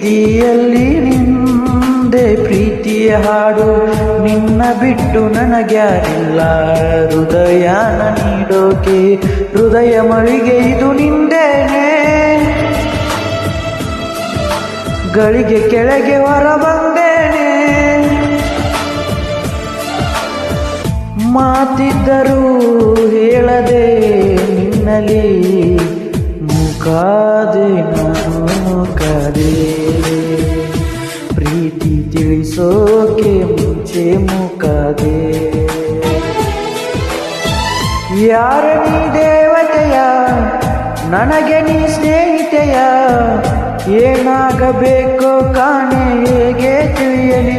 ಬೀದಿಯಲ್ಲಿ ನಿಂದೆ ಪ್ರೀತಿಯ ಹಾಡು, ನಿನ್ನ ಬಿಟ್ಟು ನನಗ್ಯಾರಿಲ್ಲ ಹೃದಯನ ನೀಡೋಕೆ, ಹೃದಯ ಮಳಿಗೆ ಇದು ನಿಂದೇನೆ. ಗಳಿಗೆ ಕೆಳಗೆ ಹೊರ ಬಂದೇನೆ, ಮಾತಿದ್ದರೂ ಹೇಳದೆ ನಿನ್ನಲಿ ಮುಖಾದೆ ನಾನು ಮುಖಾದೆ. ಪ್ರೀತಿ ತಿಳಿಸೋಕೆ ಮುಂಚೆ ಮುಖಾದೆ. ಯಾರ ನೀ ದೇವತೆಯ, ನನಗೆ ನೀ ಸ್ನೇಹಿತೆಯ, ಏನಾಗಬೇಕೋ ಕಾಣೆ ಹೇಗೆ ತಿಳಿಯಲಿ.